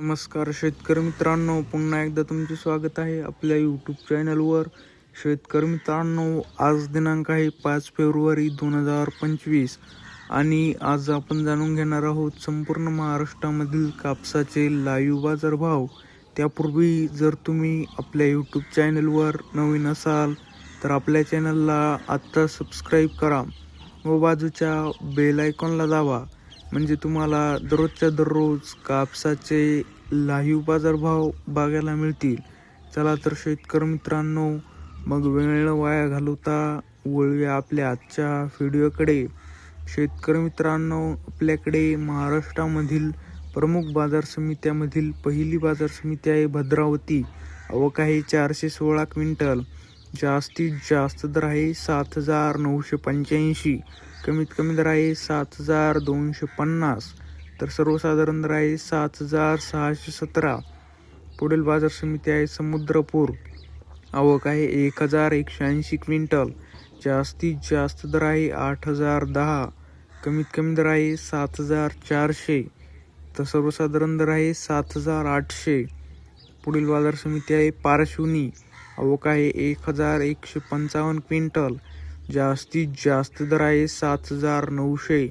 नमस्कार शेतकरी मित्रांनो, पुन्हा एकदा तुमचे स्वागत आहे आपल्या यूट्यूब चॅनलवर. शेतकरी मित्रांनो, आज दिनांक आहे 5 फेब्रुवारी 2025 आणि आज आपण जाणून घेणार आहोत संपूर्ण महाराष्ट्रामधील कापसाचे लाईव्ह बाजारभाव. त्यापूर्वी जर तुम्ही आपल्या यूट्यूब चॅनलवर नवीन असाल तर आपल्या चॅनलला आत्ता सबस्क्राईब करा व बाजूच्या बेल आयकॉनला दाबा, म्हणजे तुम्हाला दररोजच्या दररोज कापसाचे लाईव्ह बाजारभाव बघायला मिळतील. चला तर शेतकरी मित्रांनो, मग वेळ वाया घालवता वळूया आपल्या आजच्या व्हिडिओकडे. शेतकरी मित्रांनो, आपल्याकडे महाराष्ट्रामधील प्रमुख बाजार समित्यामधील पहिली बाजार समिती आहे भद्रावती. आवक आहे 416 क्विंटल. जास्तीत जास्त दर आहे 7,985. कमीत कमी दर आहे 7,250. तर सर्वसाधारण दर आहे 7,617. पुढील बाजार समिती आहे समुद्रपूर. आवक आहे 1,180 क्विंटल. जास्तीत जास्त दर आहे 8,010. कमीत कमी दर आहे 7,400. तर सर्वसाधारण दर आहे 7,800. पुढील बाजार समिती आहे पारशिवनी. आवक आहे 1,155 क्विंटल. जास्तीत जास्त दर आहे 7,900.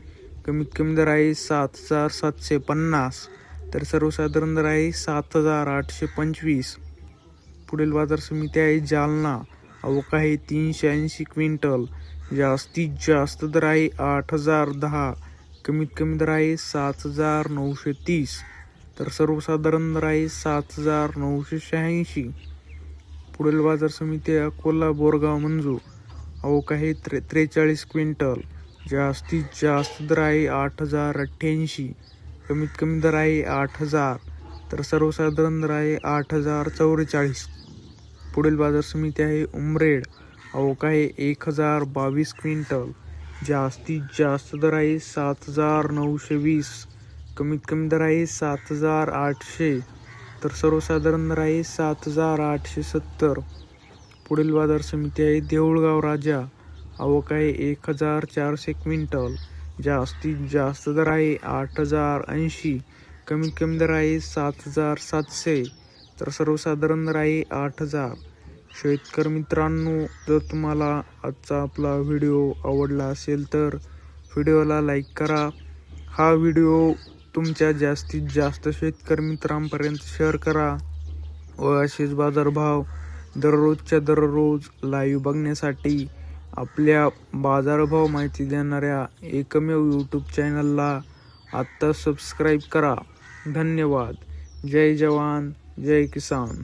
कमीत कमी दर आहे 7,750. तर सर्वसाधारण दर आहे 7,825. पुढील बाजार समिती आहे जालना. आवक आहे 380 क्विंटल. जास्तीत जास्त दर आहे 8,010. कमीत कमी दर आहे 7,930. तर सर्वसाधारण दर आहे 7,986. पुढील बाजार समिती आहे अकोला बोरगाव मंजू. आवक आहे 43 क्विंटल. जास्तीत जास्त दर आहे 8,088. कमीत कमी दर आहे 8,000. तर सर्वसाधारण दर आहे 8,044. पुढील बाजार समिती आहे उमरेड. आवक आहे 1,022 क्विंटल. जास्तीत जास्त दर आहे 7,920. कमीत कमी दर आहे 7,800. तर सर्वसाधारण दर आहे 7,870. पुढील बाजार समिती आहे देऊळगाव राजा. आवक आहे 1,400 क्विंटल. जास्तीत जास्त दर आहे 8,080. कमीत कमी दर आहे 7,700. तर सर्वसाधारण दर आहे 8,000. शेतकरी मित्रांनो, जर तुम्हाला आजचा आपला व्हिडिओ आवडला असेल तर व्हिडिओला लाईक करा. हा व्हिडिओ तुमच्या जास्तीत जास्त शेतकरी मित्रांपर्यंत शेअर करा व असेच बाजारभाव दररोजच्या दररोज लाईव्ह बघण्यासाठी आपल्या बाजारभाव माहिती देणाऱ्या एकमेव यूट्यूब चॅनलला आत्ता सबस्क्राईब करा. धन्यवाद. जय जवान, जय किसान.